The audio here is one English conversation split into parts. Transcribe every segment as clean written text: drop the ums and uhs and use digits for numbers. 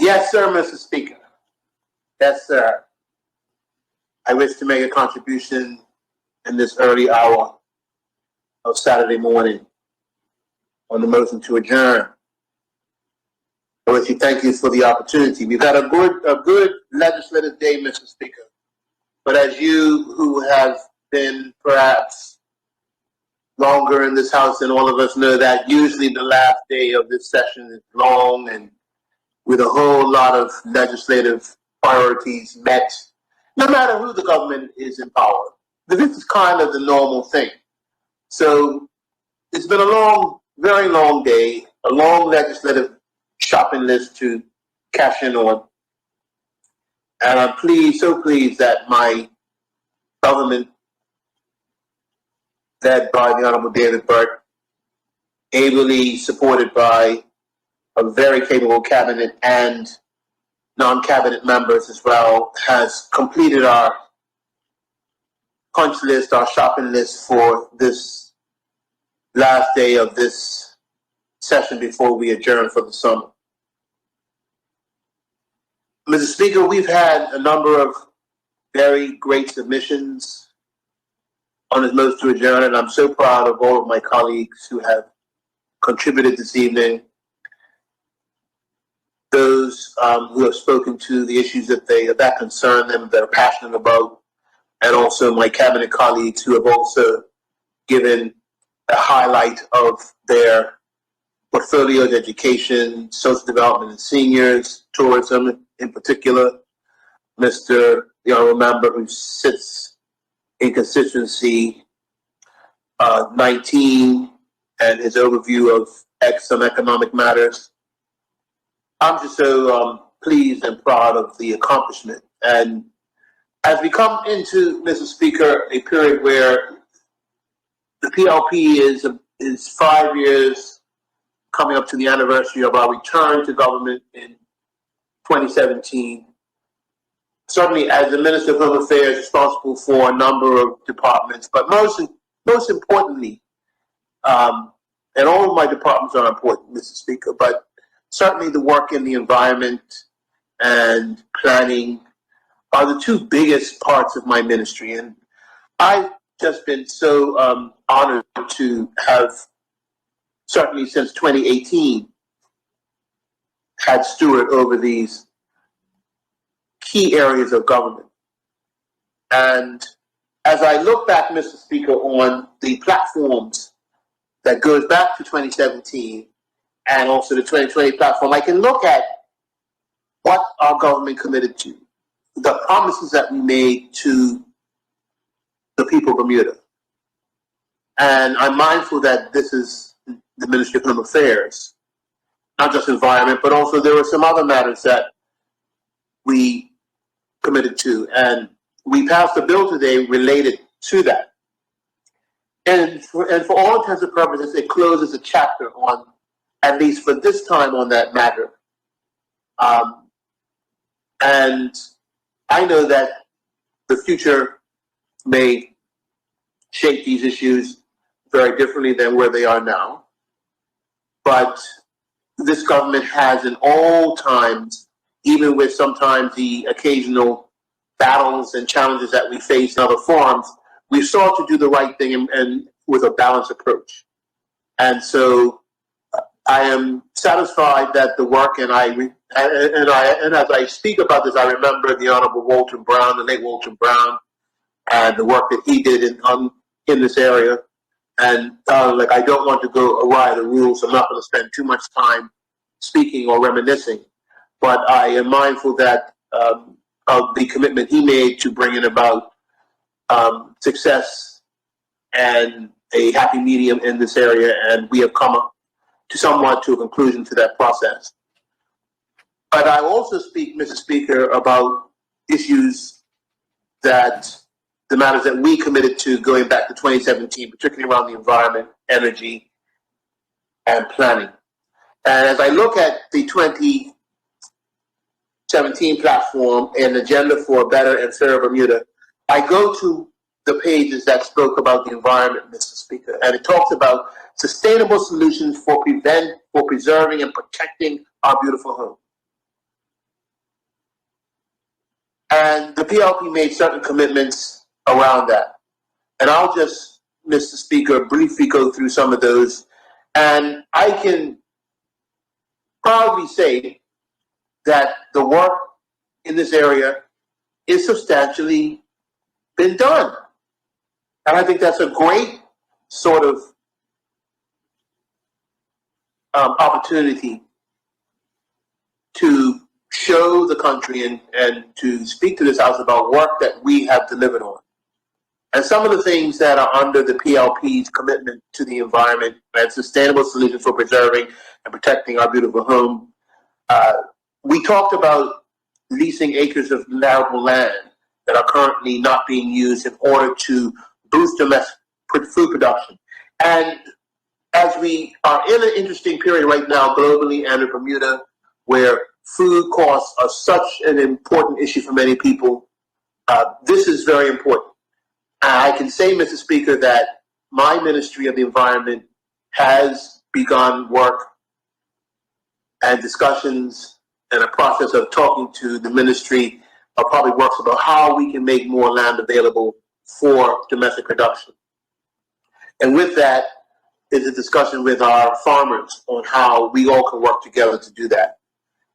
Yes, sir, Mr. Speaker. Yes, sir. I wish to make a contribution in this early hour of Saturday morning on the motion to adjourn. I wish to thank you for the opportunity. We've had a good legislative day, Mr. Speaker. But as you who have been perhaps longer in this House than all of us know, that usually the last day of this session is long and with a whole lot of legislative priorities met, no matter who the government is in power. This is kind of the normal thing. So it's been a long, very long day, a long legislative shopping list to cash in on. And I'm pleased, so pleased that my government, led by the Honorable David Burt, ably supported by a very capable cabinet and non-cabinet members as well, has completed our punch list, our shopping list for this last day of this session before we adjourn for the summer. Mr. Speaker, we've had a number of very great submissions on this motion to adjourn, and I'm so proud of all of my colleagues who have contributed this evening. Those who have spoken to the issues that concern them, that are passionate about, and also my cabinet colleagues who have also given a highlight of their portfolios: education, social development and seniors, tourism in particular. The honorable member who sits in constituency 19 and his overview of some economic matters. I'm just so pleased and proud of the accomplishment. And as we come into, Mr. Speaker, a period where the PLP is 5 years coming up to the anniversary of our return to government in 2017, certainly as the Minister of Home Affairs responsible for a number of departments, but most importantly, and all of my departments are important, Mr. Speaker, but certainly the work in the environment and planning are the two biggest parts of my ministry. And I've just been so honored to have, certainly since 2018, had steward over these key areas of government. And as I look back, Mr. Speaker, on the platforms that goes back to 2017 and also the 2020 platform, I can look at what our government committed to, the promises that we made to the people of Bermuda. And I'm mindful that this is the Ministry of Home Affairs, not just environment, but also there were some other matters that we committed to. And we passed a bill today related to that. And for all intents and purposes, it closes a chapter on, at least for this time, on that matter. And I know that the future may shape these issues very differently than where they are now. But this government has in all times, even with sometimes the occasional battles and challenges that we face in other forums, we sought to do the right thing and with a balanced approach. And so I am satisfied that the work, and as I speak about this, I remember the Honorable Walter Brown, the late Walter Brown, and the work that he did in this area. And I don't want to go awry the rules, so I'm not going to spend too much time speaking or reminiscing. But I am mindful that of the commitment he made to bringing about success and a happy medium in this area, and we have come up to somewhat to a conclusion to that process. But I also speak, Mr. Speaker, about issues that the matters that we committed to going back to 2017, particularly around the environment, energy, and planning. And as I look at the 2017 platform and agenda for a better and fairer Bermuda, I go to the pages that spoke about the environment, Mr. Speaker, and it talks about sustainable solutions for preserving and protecting our beautiful home. And the PLP made certain commitments around that. And I'll just, Mr. Speaker, briefly go through some of those. And I can proudly say that the work in this area is substantially been done. And I think that's a great sort of opportunity to show the country and to speak to this House about work that we have delivered on. And some of the things that are under the PLP's commitment to the environment and sustainable solutions for preserving and protecting our beautiful home. We talked about leasing acres of arable land that are currently not being used in order to boost domestic food production. And as we are in an interesting period right now globally and in Bermuda, where food costs are such an important issue for many people, this is very important. I can say, Mr. Speaker, that my Ministry of the Environment has begun work and discussions and a process of talking to the Ministry of Public Works about how we can make more land available for domestic production. And with that is a discussion with our farmers on how we all can work together to do that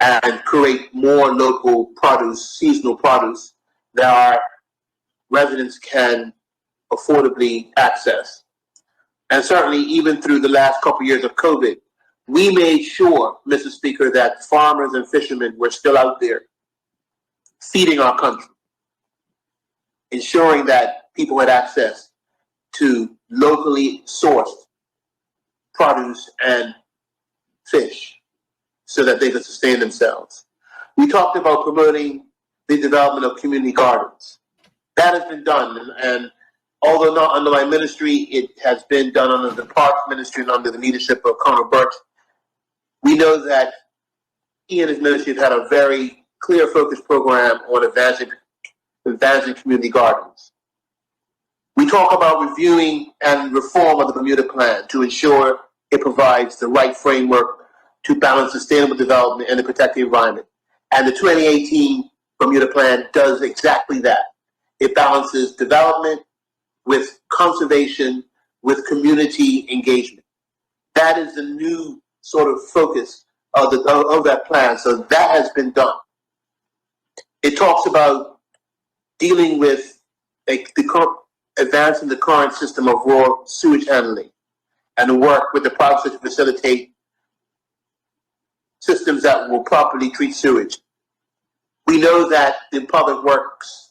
and create more local produce, seasonal produce that our residents can affordably access. And certainly, even through the last couple of years of COVID, we made sure, Mr. Speaker, that farmers and fishermen were still out there feeding our country, ensuring that people had access to locally sourced produce and fish so that they could sustain themselves. We talked about promoting the development of community gardens. That has been done, and although not under my ministry, it has been done under the Parks Ministry and under the leadership of Colonel Birch. We know that he and his ministry have had a very clear focus program on advancing community gardens. We talk about reviewing and reform of the Bermuda Plan to ensure it provides the right framework to balance sustainable development and to protect the environment. And the 2018 Bermuda Plan does exactly that. It balances development with conservation, with community engagement. That is the new sort of focus of that plan. So that has been done. It talks about dealing with advancing the current system of raw sewage handling and to work with the process to facilitate systems that will properly treat sewage. We know that the Public Works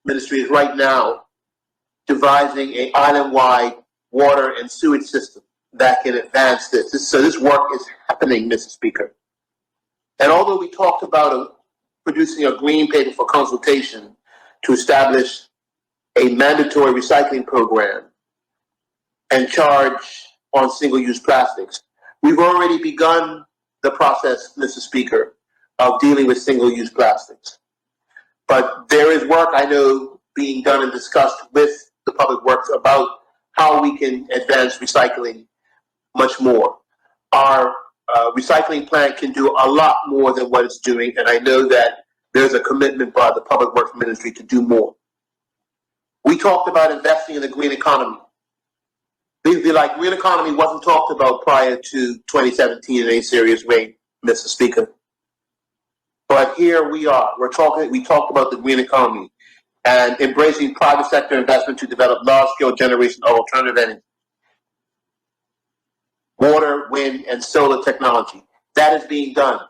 Ministry is right now devising an island-wide water and sewage system that can advance this. So this work is happening, Mr. Speaker. And although we talked about producing a green paper for consultation to establish a mandatory recycling program and charge on single-use plastics, we've already begun the process, Mr. Speaker, of dealing with single-use plastics. But there is work, I know, being done and discussed with the Public Works about how we can advance recycling much more. Our recycling plant can do a lot more than what it's doing, and I know that there's a commitment by the Public Works Ministry to do more. We talked about investing in the green economy. The green economy wasn't talked about prior to 2017 in any serious way, Mr. Speaker. But here we are. We talked about the green economy and embracing private sector investment to develop large-scale generation of alternative energy, water, wind, and solar technology. That is being done.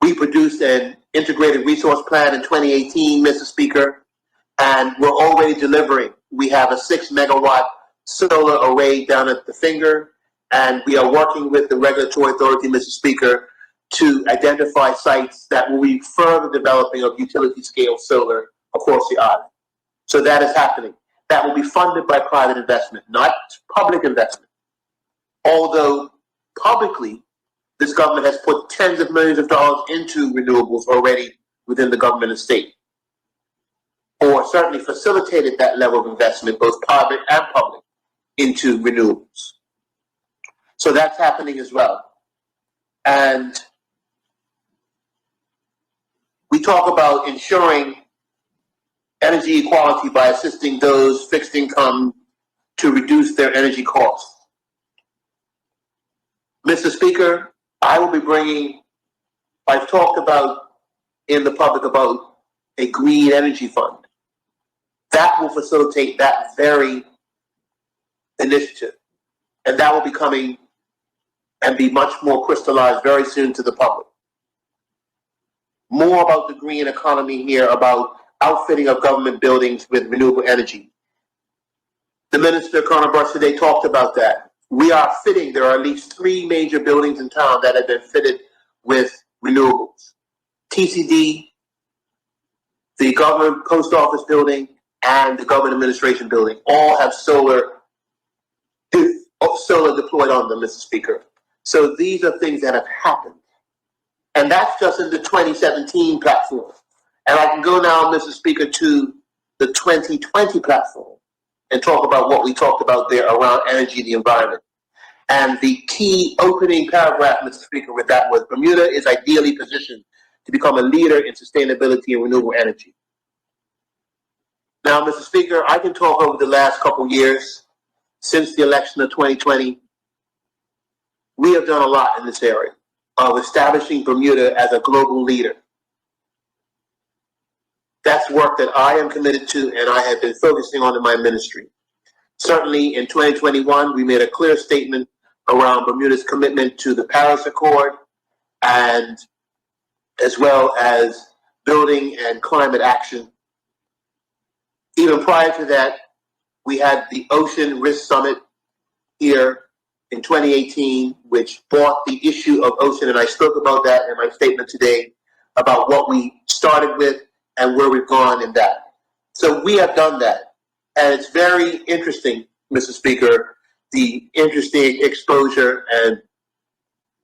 We produced an integrated resource plan in 2018, Mr. Speaker, and we're already delivering. We have a 6 megawatt solar array down at the Finger, and we are working with the regulatory authority, Mr. Speaker, to identify sites that will be further developing of utility scale solar across the island. So that is happening. That will be funded by private investment, not public investment. Although publicly, this government has put tens of millions of dollars into renewables already within the government and state, or certainly facilitated that level of investment, both private and public, into renewables. So that's happening as well. And we talk about ensuring energy equality by assisting those fixed income to reduce their energy costs. Mr. Speaker, I will be bringing, I've talked about in the public about a green energy fund. That will facilitate that very initiative. And that will be coming and be much more crystallized very soon to the public. More about the green economy here, about outfitting of government buildings with renewable energy. The Minister, Colonel Brush, today talked about that. We are fitting, there are at least 3 major buildings in town that have been fitted with renewables. TCD, the government post office building, and the government administration building all have solar deployed on them, Mr. Speaker. So these are things that have happened. And that's just in the 2017 platform. And I can go now, Mr. Speaker, to the 2020 platform and talk about what we talked about there around energy and the environment. And the key opening paragraph, Mr. Speaker, with that was Bermuda is ideally positioned to become a leader in sustainability and renewable energy. Now, Mr. Speaker, I can talk over the last couple years since the election of 2020. We have done a lot in this area of establishing Bermuda as a global leader. That's work that I am committed to and I have been focusing on in my ministry. Certainly in 2021, we made a clear statement around Bermuda's commitment to the Paris Accord and as well as building and climate action. Even prior to that, we had the Ocean Risk Summit here in 2018, which brought the issue of ocean, and I spoke about that in my statement today, about what we started with and where we've gone in that. So we have done that. And it's very interesting, Mr. Speaker, the interesting exposure and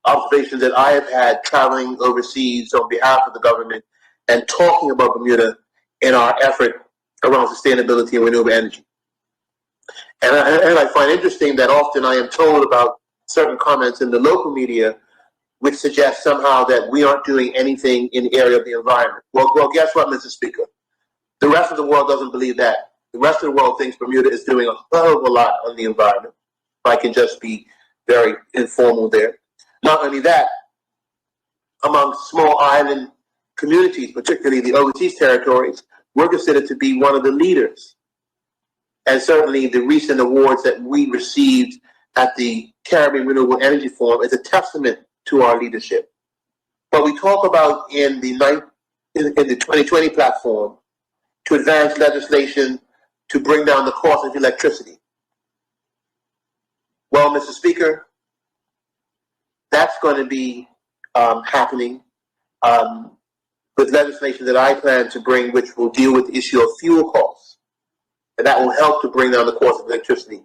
observations that I have had traveling overseas on behalf of the government and talking about Bermuda in our effort around sustainability and renewable energy. And I find interesting that often I am told about certain comments in the local media which suggest somehow that we aren't doing anything in the area of the environment. Well, guess what, Mr. Speaker? The rest of the world doesn't believe that. The rest of the world thinks Bermuda is doing a hell of a lot on the environment. If I can just be very informal there. Not only that, among small island communities, particularly the overseas territories, we're considered to be one of the leaders. And certainly the recent awards that we received at the Caribbean Renewable Energy Forum is a testament to our leadership. But we talk about in the 2020 platform to advance legislation to bring down the cost of electricity. Well, Mr. Speaker, that's going to be happening with legislation that I plan to bring, which will deal with the issue of fuel costs. And that will help to bring down the cost of electricity.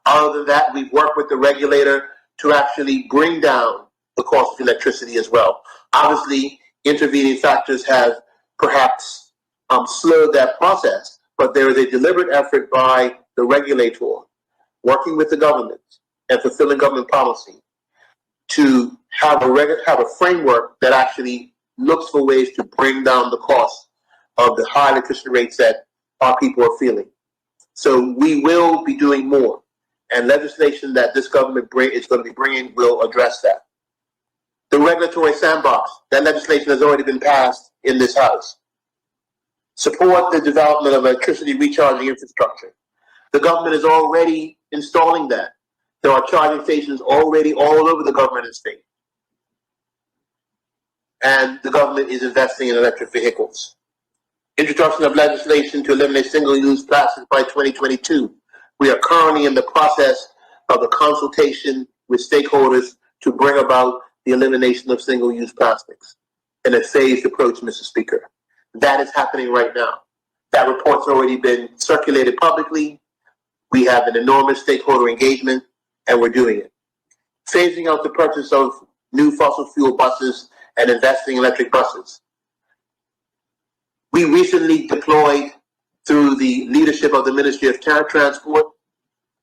Other than that, we've worked with the regulator to actually bring down the cost of electricity as well. Obviously, intervening factors have perhaps slowed that process, but there is a deliberate effort by the regulator, working with the government and fulfilling government policy, to have a framework that actually looks for ways to bring down the cost of the high electricity rates that our people are feeling. So we will be doing more, and legislation that this government is going to be bringing will address that. The regulatory sandbox, that legislation has already been passed in this House. Support the development of electricity recharging infrastructure. The government is already installing that. There are charging stations already all over the government and state. And the government is investing in electric vehicles. Introduction of legislation to eliminate single-use plastics by 2022. We are currently in the process of a consultation with stakeholders to bring about the elimination of single-use plastics in a phased approach, Mr. Speaker. That is happening right now. That report's already been circulated publicly. We have an enormous stakeholder engagement, and we're doing it. Phasing out the purchase of new fossil fuel buses and investing in electric buses. We recently deployed, through the leadership of the Ministry of Transport,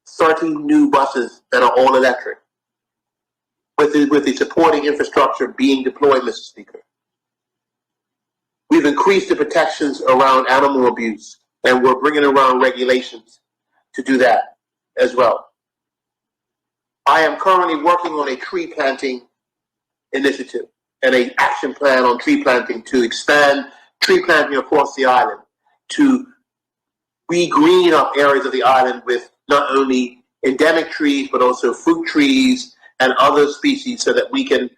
30 new buses that are all electric, with the supporting infrastructure being deployed, Mr. Speaker. We've increased the protections around animal abuse And we're bringing around regulations to do that as well. I am currently working on a tree planting initiative and an action plan on tree planting to expand tree planting across the island, to re-green up areas of the island with not only endemic trees, but also fruit trees and other species, so that we can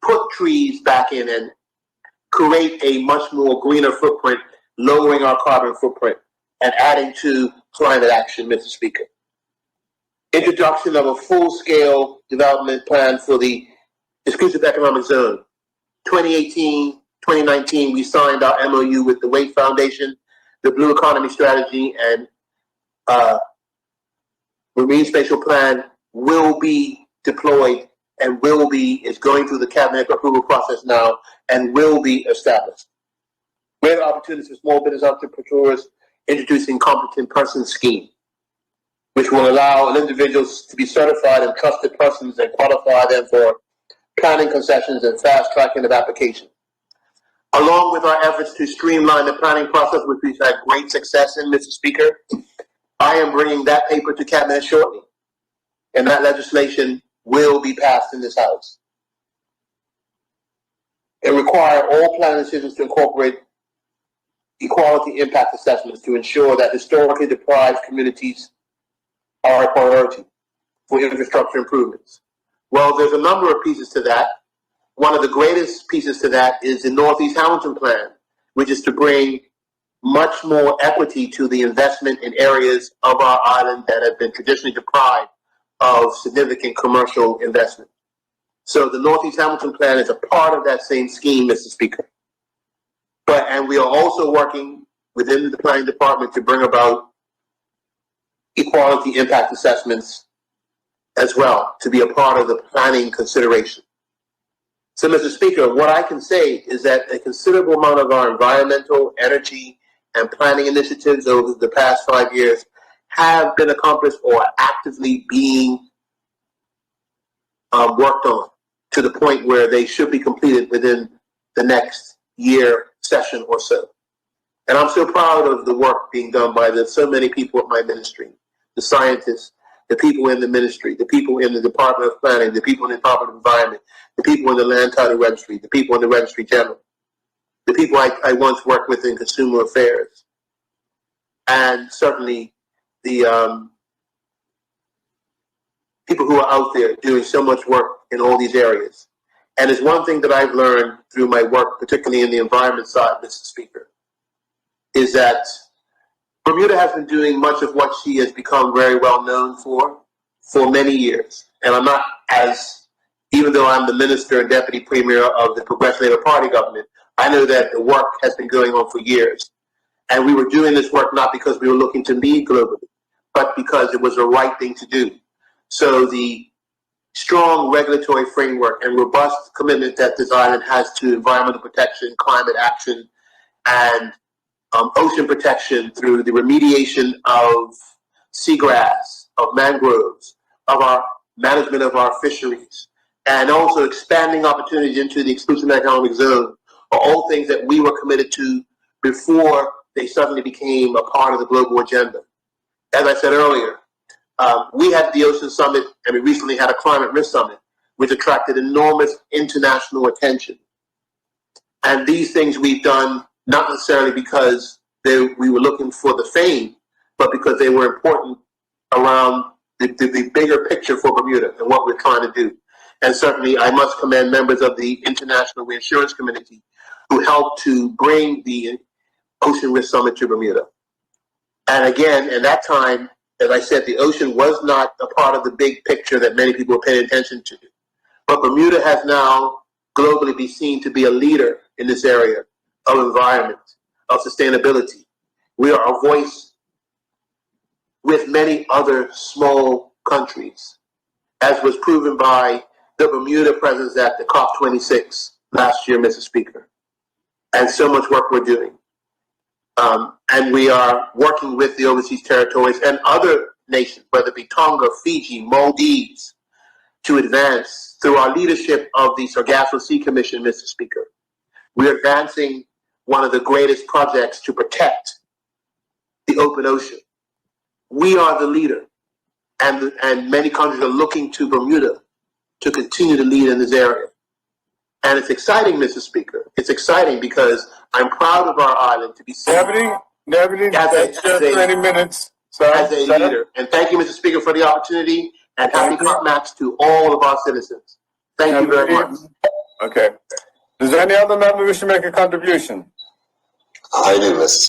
put trees back in and create a much more greener footprint, lowering our carbon footprint and adding to climate action, Mr. Speaker. Introduction of a full-scale development plan for the exclusive economic zone. 2018, 2019, we signed our MOU with the Wait Foundation, the Blue Economy Strategy, and Marine Spatial Plan will be deployed and is going through the cabinet approval process now and will be established. Greater opportunities for small business entrepreneurs, introducing competent person scheme, which will allow individuals to be certified and trusted persons and qualify them for planning concessions and fast tracking of applications. Along with our efforts to streamline the planning process, which we've had great success in, Mr. Speaker, I am bringing that paper to cabinet shortly, and that legislation will be passed in this House. It requires all planning decisions to incorporate equality impact assessments to ensure that historically deprived communities are a priority for infrastructure improvements. Well, there's a number of pieces to that. One of the greatest pieces to that is the Northeast Hamilton Plan, which is to bring much more equity to the investment in areas of our island that have been traditionally deprived of significant commercial investment. So the Northeast Hamilton Plan is a part of that same scheme, Mr. Speaker. And we are also working within the planning department to bring about equality impact assessments as well, to be a part of the planning consideration. So, Mr. Speaker, what I can say is that a considerable amount of our environmental, energy, and planning initiatives over the past 5 years have been accomplished or are actively being worked on to the point where they should be completed within the next year session or so. And I'm so proud of the work being done by so many people at my ministry, the scientists, the people in the ministry, the people in the Department of Planning, the people in the Department of Environment, the people in the Land Title Registry, the people in the Registry General, the people I once worked with in Consumer Affairs, and certainly the people who are out there doing so much work in all these areas. And it's one thing that I've learned through my work, particularly in the environment side, Mr. Speaker, is that Bermuda has been doing much of what she has become very well known for many years. And I'm not even though I'm the minister and deputy premier of the Progressive Labour Party government, I know that the work has been going on for years. And we were doing this work not because we were looking to lead globally, but because it was the right thing to do. So the strong regulatory framework and robust commitment that this island has to environmental protection, climate action, and ocean protection through the remediation of seagrass, of mangroves, of our management of our fisheries, and also expanding opportunities into the exclusive economic zone are all things that we were committed to before they suddenly became a part of the global agenda. As I said earlier, we had the Ocean Summit, and we recently had a Climate Risk Summit, which attracted enormous international attention. And these things we've done not necessarily because we were looking for the fame, but because they were important around the bigger picture for Bermuda and what we're trying to do. And certainly I must commend members of the international reinsurance community who helped to bring the Ocean Risk Summit to Bermuda. And again, at that time, as I said, the ocean was not a part of the big picture that many people were paying attention to. But Bermuda has now globally been seen to be a leader in this area of environment, of sustainability. We are a voice with many other small countries, as was proven by the Bermuda presence at the COP26 last year, Mr. Speaker. And so much work we're doing. And we are working with the overseas territories and other nations, whether it be Tonga, Fiji, Maldives, to advance through our leadership of the Sargasso Sea Commission, Mr. Speaker. We're advancing one of the greatest projects to protect the open ocean. We are the leader, and many countries are looking to Bermuda to continue to lead in this area. And it's exciting, Mr. Speaker. It's exciting because I'm proud of our island to be seen Deputy, that's just 20 minutes. As a leader. And thank you, Mr. Speaker, for the opportunity, and happy COP to all of our citizens. Thank you very much. Okay. Does any other member wish to make a contribution? I do, Mr.